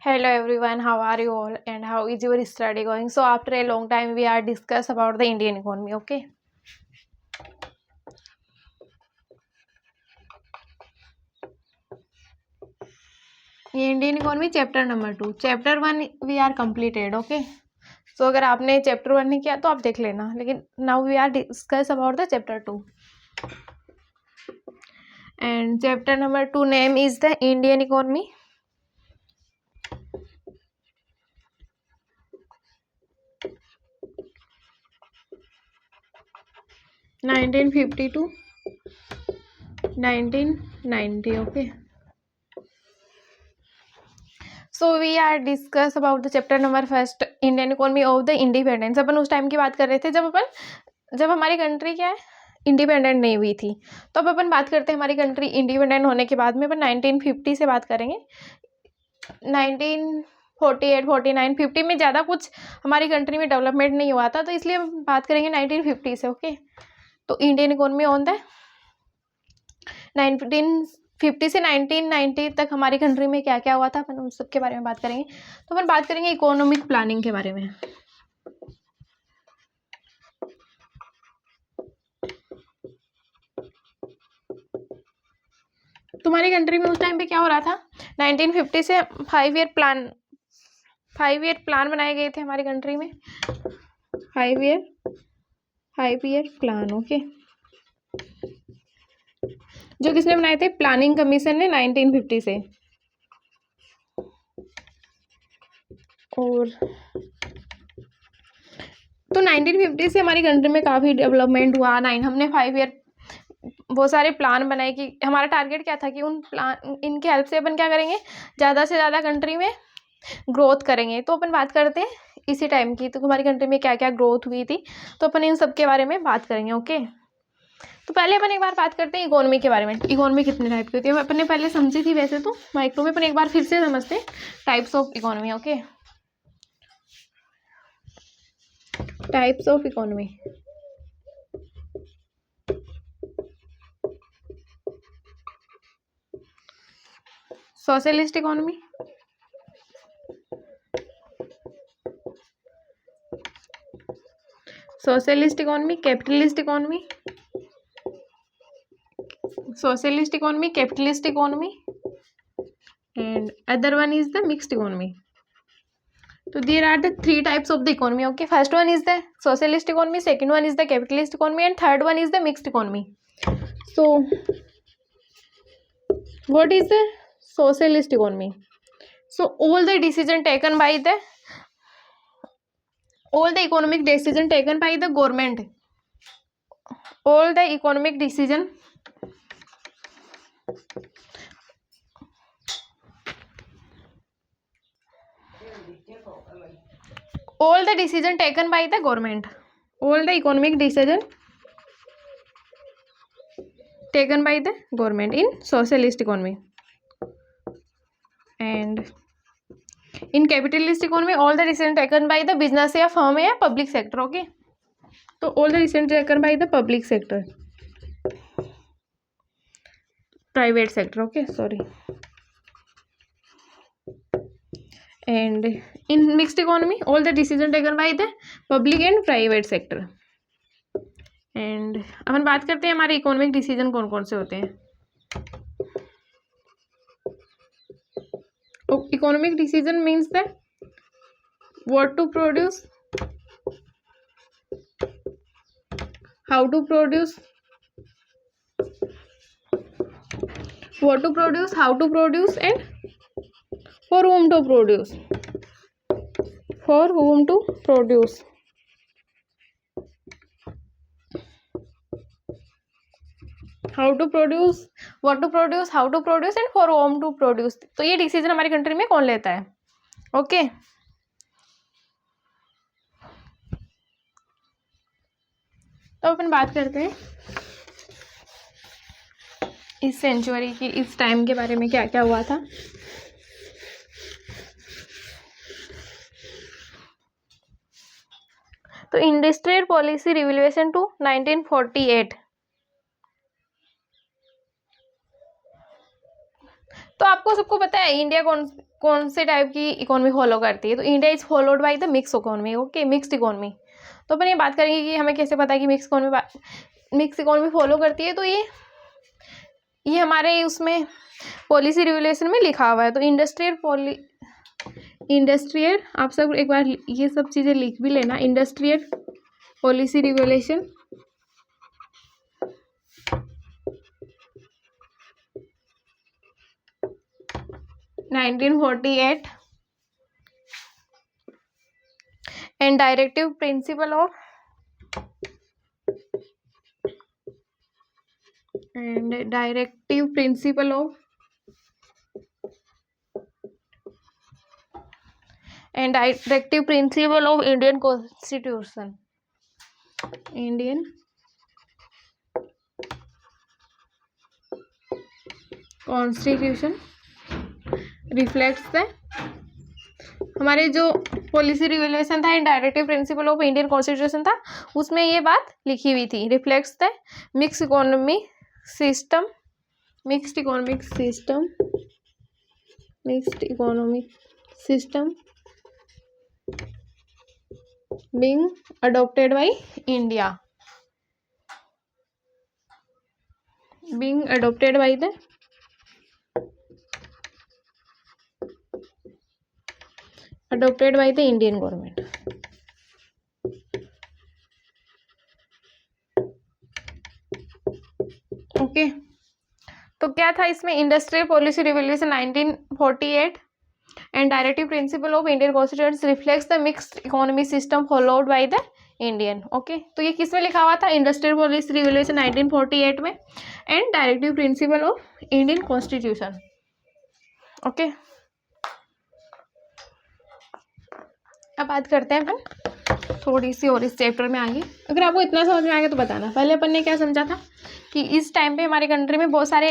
Hello everyone, how are you all and how is your study going? So after a long time we are discuss about the Indian economy, okay? ये Indian economy chapter number 2, chapter 1 we are completed, okay? So अगर आपने chapter 1 नहीं किया तो आप देख लेना, लेकिन now we are discuss about the chapter 2 and chapter number 2 name is the Indian economy. 1950 to 1990, okay? So we are discuss about the chapter number first Indian economy of the independence. अपन उस time की बात कर रहे थे जब हमारी country क्या है, इंडिपेंडेंट नहीं हुई थी. तो अब अपन बात करते हैं हमारी कंट्री इंडिपेंडेंट होने के बाद में. अपन 1950 से बात करेंगे. 1948, 49, 50 में ज़्यादा कुछ हमारी कंट्री में डेवलपमेंट नहीं हुआ था, तो इसलिए हम बात करेंगे 1950 से, ओके? तो इंडियन इकोनॉमी ऑन द 1950 से 1990 तक हमारी कंट्री में क्या क्या हुआ था, अपन उन सब के बारे में बात करेंगे. तो अपन बात करेंगे इकोनॉमिक प्लानिंग के बारे में. तुम्हारी कंट्री में उस टाइम पे क्या हो रहा था? 1950 से 5 ईयर प्लान बनाए गए थे हमारी कंट्री में. 5 ईयर प्लान, ओके? जो किसने बनाए थे? प्लानिंग कमीशन ने 1950 से. और तो 1950 से हमारी कंट्री में काफ़ी डेवलपमेंट हुआ. हमने 5 ईयर बहुत सारे प्लान बनाए कि हमारा टारगेट क्या था कि इनके हेल्प से अपन क्या करेंगे, ज़्यादा से ज़्यादा कंट्री में ग्रोथ करेंगे. तो अपन बात करते हैं इसी टाइम की. तो हमारी कंट्री में क्या क्या ग्रोथ हुई थी, तो अपन इन सब के बारे में बात करेंगे, ओके? तो पहले अपन एक बार बात करते हैं इकोनॉमी के बारे में. इकोनॉमी कितने टाइप की होती है अपन ने पहले समझी थी वैसे तो माइक्रो में, अपन एक बार फिर से समझते हैं types of economy, okay? Types of economy. Socialist economy, socialist economy, capitalist economy, socialist economy, capitalist economy, and other one is the mixed economy. So there are the 3 types of the economy, okay? First one is the socialist economy, second one is the capitalist economy, and third one is the mixed economy. So what is the socialist economy? So all the economic decision taken by the government, all the economic decision taken by the government, all the economic decision taken by the government in socialist economy. And in capitalist economy, all the decision taken by the business या firm या public sector, okay? तो all the decision taken by the public sector, private sector, okay? Sorry. And in mixed economy, all the decision taken by the public and private sector. And अपन बात करते हैं हमारे economic decision कौन कौन से होते हैं. Economic decision means that what to produce, how to produce, what to produce, how to produce, and for whom to produce. For whom to produce. How to produce, what to produce, how to produce, and for whom to produce. तो ये decision हमारी country में कौन लेता है, okay? तो अपन बात करते हैं इस सेंचुरी की, इस टाइम के बारे में क्या क्या हुआ था. तो इंडस्ट्रियल पॉलिसी रिवोल्यूशन टू 1948. तो आपको सबको पता है इंडिया कौन कौन से टाइप की इकोनॉमी फॉलो करती है, तो India is followed by the mix economy. Okay, mixed economy. तो अपन ये बात करेंगे कि हमें कैसे पता है कि मिक्स इकोनॉमी फॉलो करती है। तो ये हमारे उसमें पॉलिसी रेगुलेशन में लिखा हुआ है। तो इंडस्ट्रियल आप सब एक बार ये सब चीज़ें लिख भी लेना। Industrial policy regulation 1948 and directive principle of Indian Constitution. Indian Constitution reflects the हमारे जो पॉलिसी रेगुलेशन था, directive principle of Indian constitution था, उसमें ये बात लिखी हुई थी। Reflects the mixed economic system being adopted by India, adopted by the Indian government. Okay, तो क्या था इसमें? Industrial policy revolution 1948 and directive principle of Indian constitution reflects the mixed economy system followed by the Indian. Okay, तो ये किस में लिखा हुआ था? इंडस्ट्रियल पॉलिसी रिवोल्यूशन 1948 में and directive principle of Indian constitution. Okay, अब बात करते हैं अपन थोड़ी सी और इस चैप्टर में आगे। अगर आपको इतना समझ में आ गया तो बताना। पहले अपन ने क्या समझा था कि इस टाइम पे हमारी कंट्री में बहुत सारे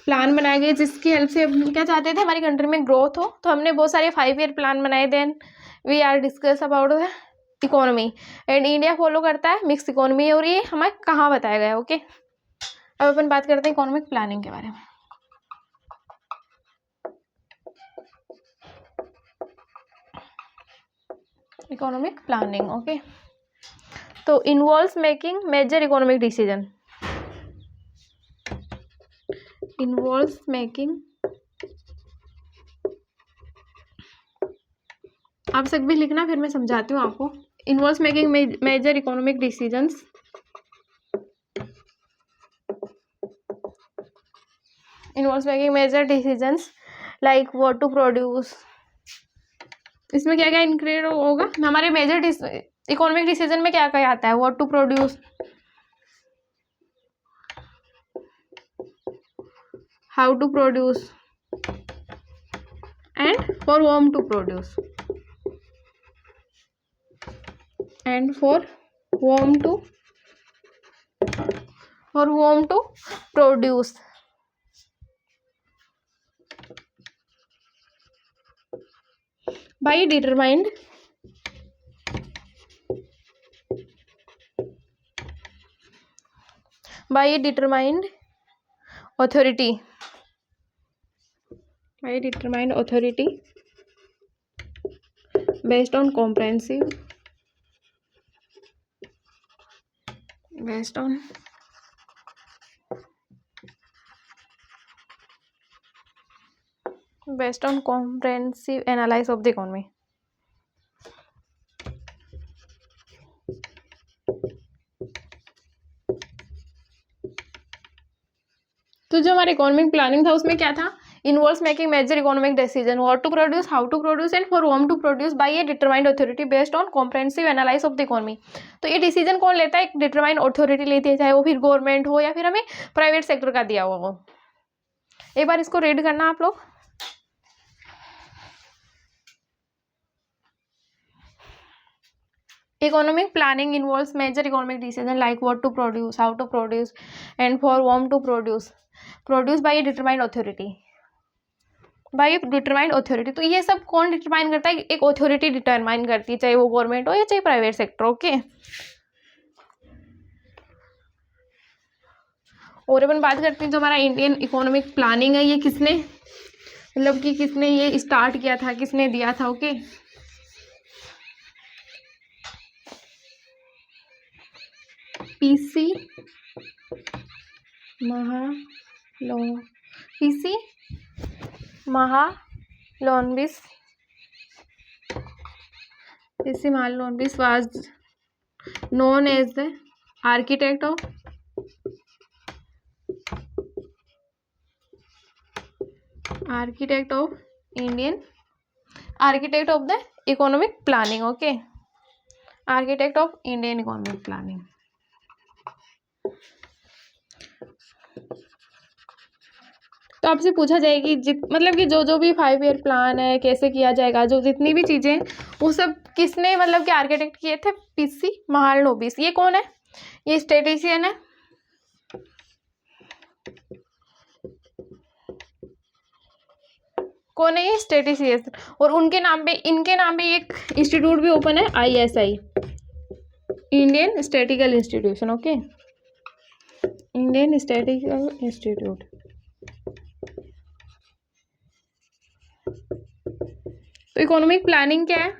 प्लान बनाए गए जिसकी हेल्प से हम क्या चाहते थे, हमारी कंट्री में ग्रोथ हो। तो हमने बहुत सारे 5 ईयर प्लान बनाए। Then we are discuss about the economy and India follow करता है मिक्स इकोनॉमी, और ये हमें कहाँ बताया गया है। ओके, अब अपन बात करते हैं इकोनॉमिक प्लानिंग के बारे में। इकोनॉमिक प्लानिंग, ओके, तो involves making major economic decision. Involves making, आप सब भी लिखना, फिर मैं समझाती हूँ आपको। Involves making major economic decisions. Involves making major decisions like what to produce. इसमें क्या क्या इंक्लूड होगा? हमारे मेजर इकोनॉमिक डिसीजन में क्या क्या आता है? What to produce, how to produce and for whom to produce, and for whom to produce. By determined authority, based on comprehensive analysis of the economy. तो जो हमारा इकोनॉमिक प्लानिंग था उसमें क्या था? Involves making major economic decision, what to produce, how to produce and for whom to produce by a determined authority based on comprehensive analysis of the economy. तो ये decision कौन लेता है? एक डिटरमाइंड अथॉरिटी लेती है, चाहे वो फिर गवर्नमेंट हो या फिर हमें प्राइवेट सेक्टर का दिया हुआ हो। एक बार इसको रीड करना आप लोग। Economic planning involves major economic decision like what to produce, how to produce, and for whom to produce. Produced by a determined authority. तो ये सब कौन डिटरमाइन करता है? एक अथॉरिटी डिटरमाइन करती है, चाहे वो गवर्नमेंट हो या चाहे प्राइवेट सेक्टर। ओके, और अपन बात करते हैं जो हमारा इंडियन इकोनॉमिक प्लानिंग है, ये किसने मतलब कि किसने ये स्टार्ट किया था, किसने दिया था। Okay, PC Mahalanobis was known as the architect of the economic planning. Okay, architect of Indian economic planning. तो आपसे पूछा जाएगी मतलब कि जो भी 5 ईयर प्लान है कैसे किया जाएगा, जो जितनी भी चीजें वो सब किसने मतलब कि आर्किटेक्ट किए थे, पीसी महालनोबिस। ये कौन है, ये स्टैटिस्टिशियन है। कौन है ये, स्टैटिस्टिशियन। और इनके नाम पे एक इंस्टीट्यूट भी ओपन है, ISI, Indian statistical institution. Okay, Indian statistical institute. तो इकोनॉमिक प्लानिंग क्या है,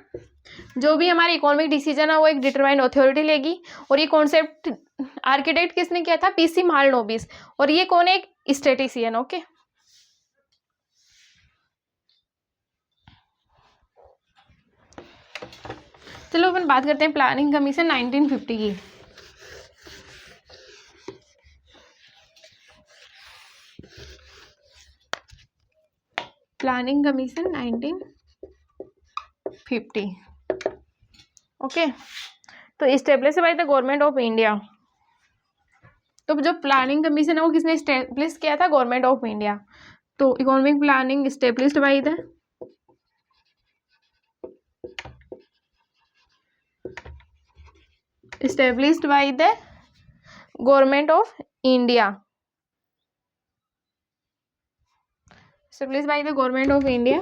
जो भी हमारे इकोनॉमिक डिसीजन है वो एक डिटरमाइंड अथॉरिटी लेगी। और ये कॉन्सेप्ट आर्किटेक्ट किसने किया था, पीसी महालनोबिस। और ये कौन है, एक स्टैटिस्टिशियन। ओके, चलो अपन बात करते हैं प्लानिंग कमीशन 1950 की। Planning commission 1950। ओके, तो establish by the government of India. तो जो प्लानिंग कमीशन है वो किसने इस्टेब्लिश किया था, गवर्नमेंट ऑफ इंडिया। तो economic planning established by the government of India, established by the government of India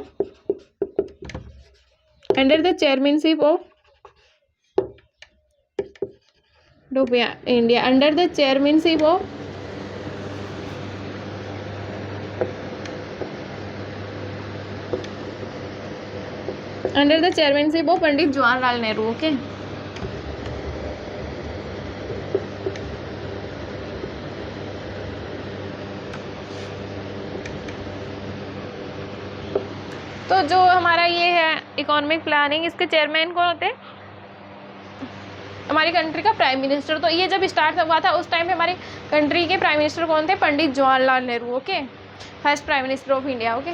under the chairmanship of India, under the chairmanship of Pandit Jawaharlal Nehru. Okay, तो जो हमारा ये है इकोनॉमिक प्लानिंग, इसके chairman कौन होते हैं, हमारी कंट्री का प्राइम मिनिस्टर। तो ये जब स्टार्ट हुआ था उस टाइम पे हमारी कंट्री के प्राइम मिनिस्टर कौन थे, Pandit Jawaharlal Nehru. Okay, first prime minister of India. Okay,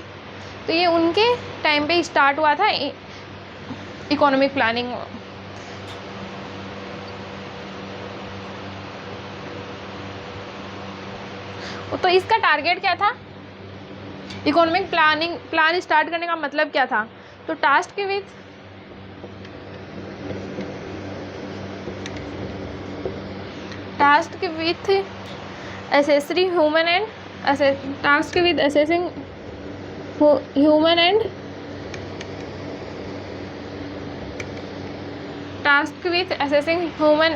तो ये उनके टाइम पे स्टार्ट हुआ था इकोनॉमिक प्लानिंग। तो इसका टारगेट क्या था, इकोनॉमिक प्लान स्टार्ट करने का मतलब क्या था। तो task with assessing human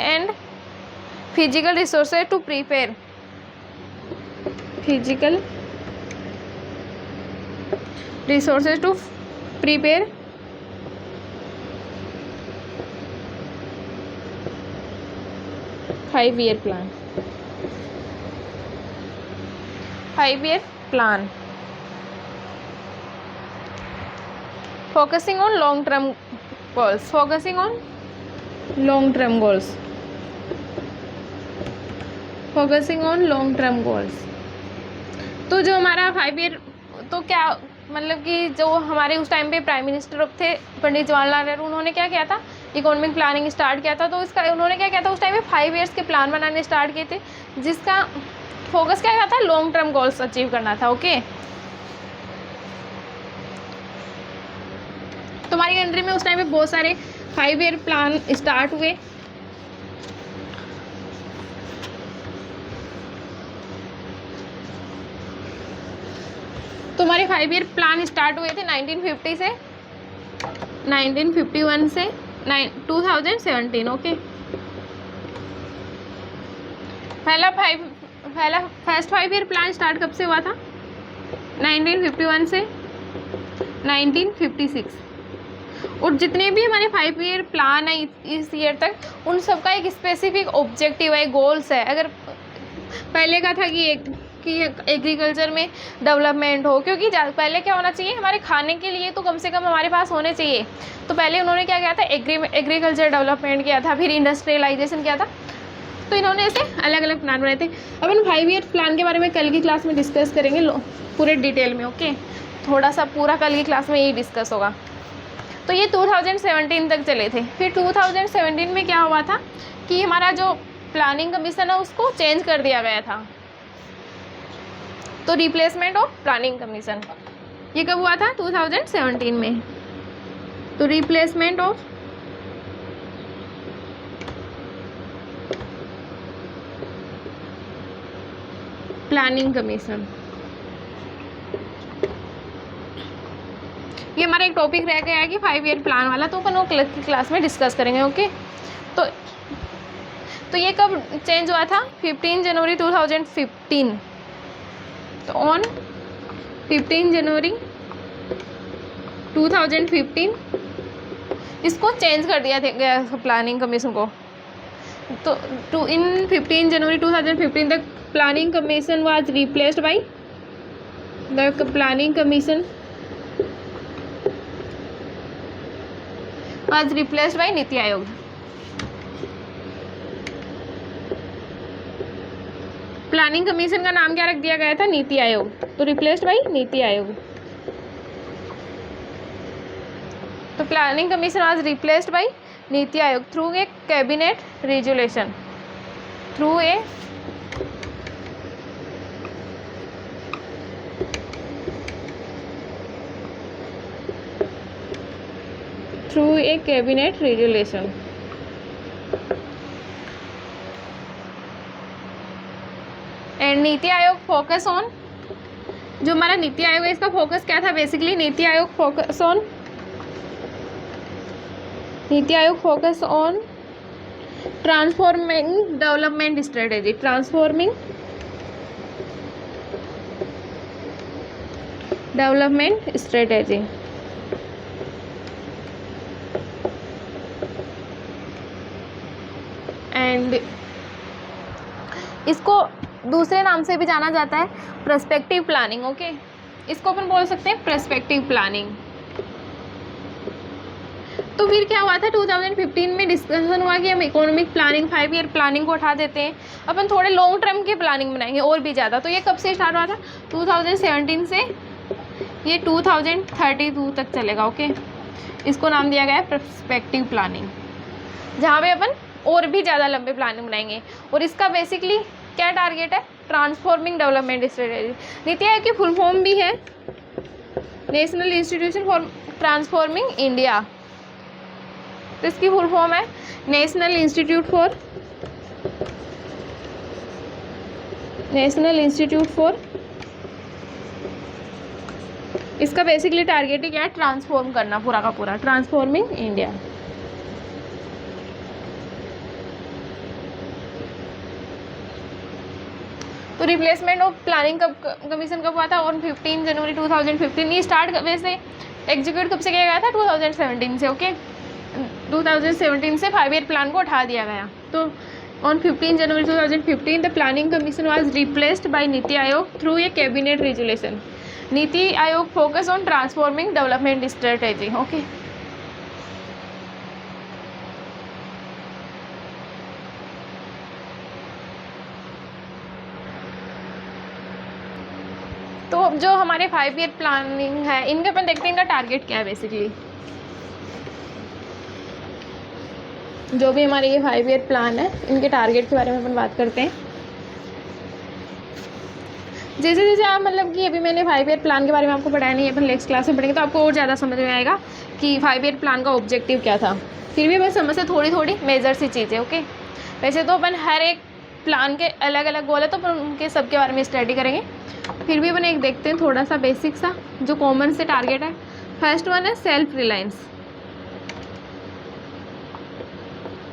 and physical resources to prepare resources to prepare 5-year plan. 5-year plan focusing on long term goals. तो जो हमारा 5 ईयर, तो क्या मतलब कि जो हमारे उस टाइम पे प्राइम मिनिस्टर थे पंडित जवाहरलाल नेहरू, उन्होंने क्या किया था, इकोनॉमिक प्लानिंग स्टार्ट किया था। तो इसका उन्होंने क्या किया था, उस टाइम पे 5 ईयर्स के प्लान बनाने स्टार्ट किए थे, जिसका फोकस क्या था, लॉन्ग टर्म गोल्स अचीव करना था। ओके, तो हमारी कंट्री में उस टाइम पे बहुत सारे 5 ईयर प्लान स्टार्ट हुए। तो हमारे 5 ईयर प्लान स्टार्ट हुए थे 1950 से 1951 से 2017। ओके, पहला पहला फर्स्ट 5 ईयर प्लान स्टार्ट कब से हुआ था? 1951 से 1956। और जितने भी हमारे 5 ईयर प्लान है इस ईयर तक, उन सब का एक स्पेसिफिक ऑब्जेक्टिव है, गोल्स है। अगर पहले का था कि एग्रीकल्चर में डेवलपमेंट हो, क्योंकि पहले क्या होना चाहिए, हमारे खाने के लिए तो कम से कम हमारे पास होने चाहिए। तो पहले उन्होंने क्या किया था, एग्रीकल्चर डेवलपमेंट किया था, फिर इंडस्ट्रियलाइजेशन किया था। तो इन्होंने ऐसे अलग अलग प्लान बनाए थे। अब इन 5 ईयर प्लान के बारे में कल की क्लास में डिस्कस करेंगे पूरे डिटेल में। ओके, थोड़ा सा पूरा कल की क्लास में यही डिस्कस होगा। तो ये 2017 तक चले थे। फिर 2017 में क्या हुआ था कि हमारा जो प्लानिंग कमीशन है उसको चेंज कर दिया गया था। तो रिप्लेसमेंट ऑफ प्लानिंग कमीशन ये कब हुआ था? 2017 में। तो रिप्लेसमेंट ऑफ प्लानिंग कमीशन, ये हमारा एक टॉपिक रह गया है कि 5 ईयर प्लान वाला, तो अपन वो क्लास में डिस्कस करेंगे। ओके, तो ये कब चेंज हुआ था? 15 जनवरी 2015। तो ऑन 15 जनवरी 2015 इसको चेंज कर दिया गया प्लानिंग कमीशन को। तो इन 15 जनवरी 2015 तक planning commission was replaced by the planning commission was replaced by NITI Aayog. Planning commission का नाम क्या रख दिया गया था? नीति आयोग। तो रिप्लेस्ड बाय नीति आयोग। तो planning commission was replaced by NITI Aayog through a cabinet resolution. Through a cabinet resolution. And NITI Aayog focus on, जो हमारा नीति आयोग है इसका फोकस क्या था? Basically NITI Aayog focus on transforming development strategy. Transforming development strategy. And इसको दूसरे नाम से भी जाना जाता है पर्सपेक्टिव प्लानिंग। ओके, इसको अपन बोल सकते हैं पर्सपेक्टिव प्लानिंग। तो फिर क्या हुआ था? 2015 में डिस्कशन हुआ कि हम इकोनॉमिक प्लानिंग 5 ईयर प्लानिंग को उठा देते हैं, अपन थोड़े लॉन्ग टर्म की प्लानिंग बनाएंगे और भी ज़्यादा। तो ये कब से स्टार्ट हुआ था? 2017 से ये 2032 तक चलेगा। ओके, इसको नाम दिया गया है पर्सपेक्टिव प्लानिंग, जहाँ पे अपन और भी ज़्यादा लंबे प्लानिंग बनाएंगे। और इसका बेसिकली क्या टारगेट है? Transforming development strategy. NITI Aayog की फुल फॉर्म भी है national institution for transforming India. तो इसकी फुल फॉर्म है नेशनल इंस्टीट्यूट फॉर, इसका बेसिकली टारगेट ही क्या है? ट्रांसफॉर्म करना पूरा का पूरा, ट्रांसफॉर्मिंग इंडिया। तो रिप्लेसमेंट ऑफ प्लानिंग कमीशन कब हुआ था? ऑन 15 जनवरी 2015। ये स्टार्ट वैसे एग्जीक्यूट कब से किया गया था? 2017 से। ओके, 2017 से 5 ईयर प्लान को उठा दिया गया। तो on 15 January 2015 the planning commission was replaced by NITI Aayog through a cabinet resolution. NITI Aayog focus on transforming development strategy. Okay, तो जो हमारे 5 ईयर प्लानिंग है इनके अपन देखते हैं इनका टारगेट क्या है। बेसिकली जो भी हमारे ये 5 ईयर प्लान है इनके टारगेट के बारे में अपन बात करते हैं। जैसे जैसे आप मतलब कि अभी मैंने 5 ईयर प्लान के बारे में आपको पढ़ाया नहीं है, अपन नेक्स्ट क्लास में पढ़ेंगे तो आपको और ज़्यादा समझ में आएगा कि 5 ईयर प्लान का ऑब्जेक्टिव क्या था। फिर भी बस समझ से थोड़ी थोड़ी मेजर सी चीज़ें। ओके, वैसे तो अपन हर एक प्लान के अलग अलग गोल है तो अपन उनके सब के बारे में स्टडी करेंगे। फिर भी अपन एक देखते हैं थोड़ा सा बेसिक सा जो कॉमन से टारगेट है। फर्स्ट वन है सेल्फ रिलायंस।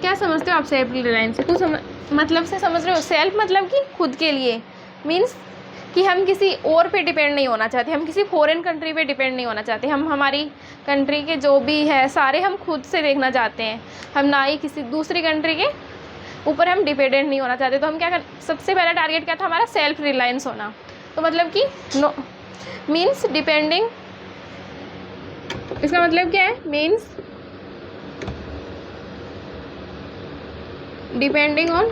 क्या समझते हो आप सेल्फ रिलायंस से? कुछ मतलब से समझ रहे हो, सेल्फ मतलब कि खुद के लिए, मीन्स कि हम किसी और पे डिपेंड नहीं होना चाहते, हम किसी फॉरेन कंट्री पे डिपेंड नहीं होना चाहते, हम हमारी कंट्री के जो भी है सारे हम खुद से देखना चाहते हैं, हम ना ही किसी दूसरी कंट्री के ऊपर हम डिपेंडेंट नहीं होना चाहते। तो हम क्या कर, सबसे पहला टारगेट क्या था हमारा, सेल्फ रिलायंस होना। तो मतलब कि नो मीन्स डिपेंडिंग, इसका मतलब क्या है, मीन्स डिपेंडिंग ऑन,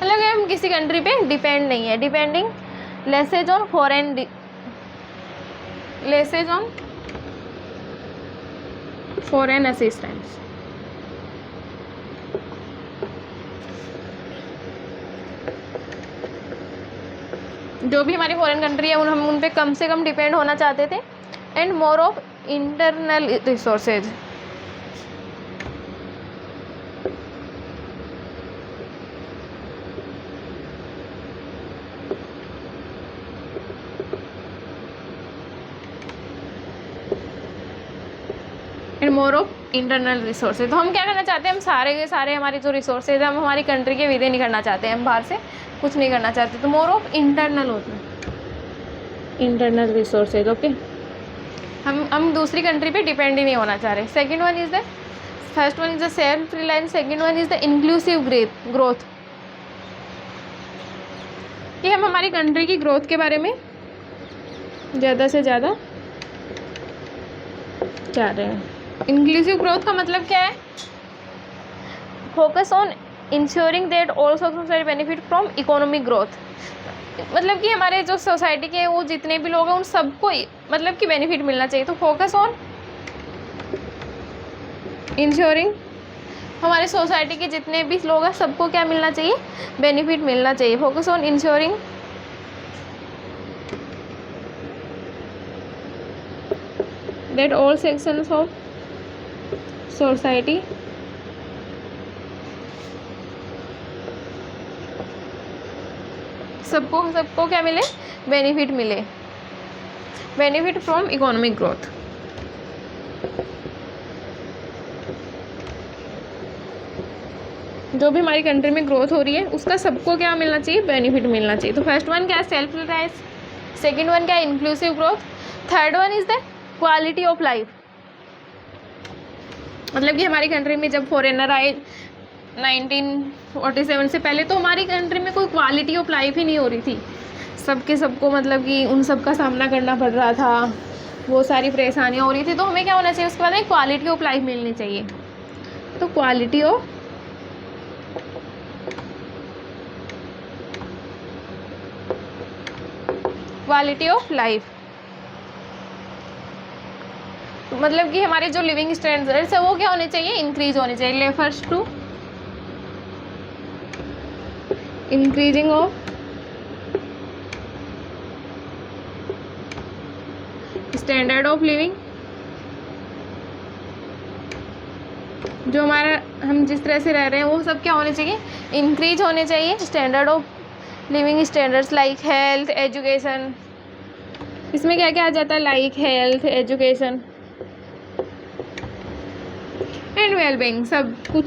मतलब हम किसी कंट्री पे डिपेंड नहीं है, depending laces on foreign, laces on foreign assistance. जो भी हमारी फॉरेन कंट्री है हम उन पे कम से कम डिपेंड होना चाहते थे। And more of internal resources, and more of internal resources. तो हम क्या करना चाहते हैं, हम सारे के सारे हमारे जो रिसोर्सेज हैं हम हमारी कंट्री के विदे नहीं करना चाहते हैं, हम बाहर से कुछ नहीं करना चाहते। तो मोर ऑफ इंटरनल होते हैं, इंटरनल रिसोर्सेज। ओके, हम दूसरी कंट्री पे डिपेंड ही नहीं होना चाह रहे। Second one is the, first one is the self reliance, second one is the inclusive growth, कि हम हमारी कंट्री की ग्रोथ के बारे में ज़्यादा से ज़्यादा चाह रहे हैं। इंक्लूसिव ग्रोथ का मतलब क्या है, focus on ensuring that all society benefit from economic growth, मतलब कि हमारे जो सोसाइटी के वो जितने भी लोग हैं उन सबको मतलब कि बेनिफिट मिलना चाहिए। तो फोकस ऑन इंश्योरिंग, हमारे सोसाइटी के जितने भी लोग हैं सबको क्या मिलना चाहिए, बेनिफिट मिलना चाहिए। Focus on ensuring that all sections of society सबको क्या मिले, बेनिफिट मिले, बेनिफिट फ्रॉम इकोनॉमिक ग्रोथ। जो भी हमारी कंट्री में ग्रोथ हो रही है उसका सबको क्या मिलना चाहिए, बेनिफिट मिलना चाहिए। तो फर्स्ट वन क्या है, सेल्फ रिलायंस, सेकेंड वन क्या है, inclusive growth, third one is the quality of life. मतलब कि हमारी कंट्री में जब फॉरेनर आए 1947 से पहले, तो हमारी कंट्री में कोई क्वालिटी ऑफ लाइफ ही नहीं हो रही थी, सबको मतलब कि उन सब का सामना करना पड़ रहा था, वो सारी परेशानियाँ हो रही थी। तो हमें क्या होना चाहिए, उसके बाद में क्वालिटी ऑफ लाइफ मिलनी चाहिए। तो क्वालिटी ऑफ लाइफ मतलब कि हमारे जो लिविंग स्टैंडर्ड्स है वो क्या होने चाहिए, इंक्रीज होने चाहिए। Refers to increasing of standard of living, जो हमारा हम जिस तरह से रह रहे हैं वो सब क्या होने चाहिए, इंक्रीज होने चाहिए। Standard of living standards like health, education, इसमें क्या क्या आ जाता है, like health, education and wellbeing, सब कुछ।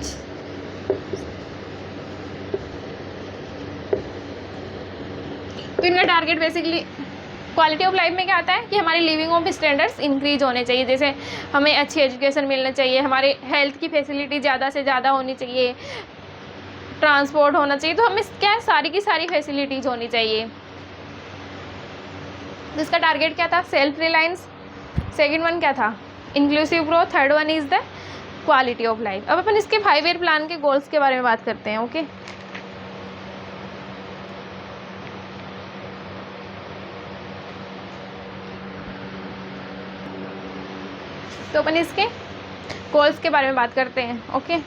तो इनका target basically quality of life में क्या आता है कि हमारे लिविंग ऑफ स्टैंडर्ड्स इंक्रीज होने चाहिए, जैसे हमें अच्छी एजुकेशन मिलना चाहिए, हमारे हेल्थ की फैसिलिटी ज़्यादा से ज़्यादा होनी चाहिए, ट्रांसपोर्ट होना चाहिए। तो हमें क्या है, सारी की सारी फैसिलिटीज़ होनी चाहिए। जिसका टारगेट क्या था, सेल्फ रिलायंस, सेकेंड वन क्या था, inclusive growth, third one is the quality of life. अब अपन इसके 5 ईयर प्लान के गोल्स के बारे में बात करते हैं। ओके, तो अपन इसके गोल्स के बारे में बात करते हैं। ओके,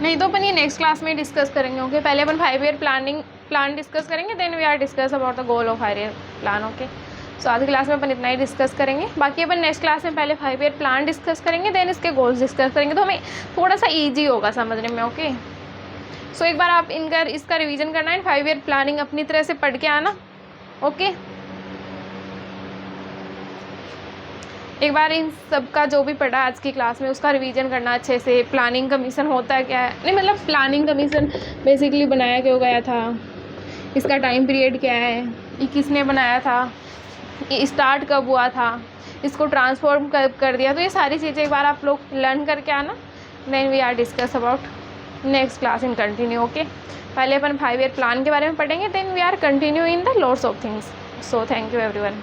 नहीं तो अपन ये नेक्स्ट क्लास में डिस्कस करेंगे। ओके, पहले अपन 5 ईयर प्लान डिस्कस करेंगे, then we are discuss about the goal of 5 year plan. Okay, so आज की क्लास में अपन इतना ही डिस्कस करेंगे, बाकी अपन नेक्स्ट क्लास में पहले 5 ईयर प्लान डिस्कस करेंगे, देन इसके गोल्स डिस्कस करेंगे, तो हमें थोड़ा सा ईजी होगा समझने में। ओके, सो एक बार आप इसका रिवीजन करना है, 5 ईयर प्लानिंग अपनी तरह से पढ़ के आना। ओके, एक बार इन सब का जो भी पढ़ा आज की क्लास में उसका रिवीजन करना अच्छे से। प्लानिंग कमीशन होता क्या है, नहीं मतलब प्लानिंग कमीशन बेसिकली बनाया क्यों गया था, इसका टाइम पीरियड क्या है, ये किसने बनाया था, ये स्टार्ट कब हुआ था, इसको ट्रांसफॉर्म कब कर दिया। तो ये सारी चीज़ें एक बार आप लोग लर्न करके आना। Then we are discuss about next class in continue. Okay, पहले अपन 5 ईयर प्लान के बारे में पढ़ेंगे, then we are continue in the lots of things. So thank you everyone.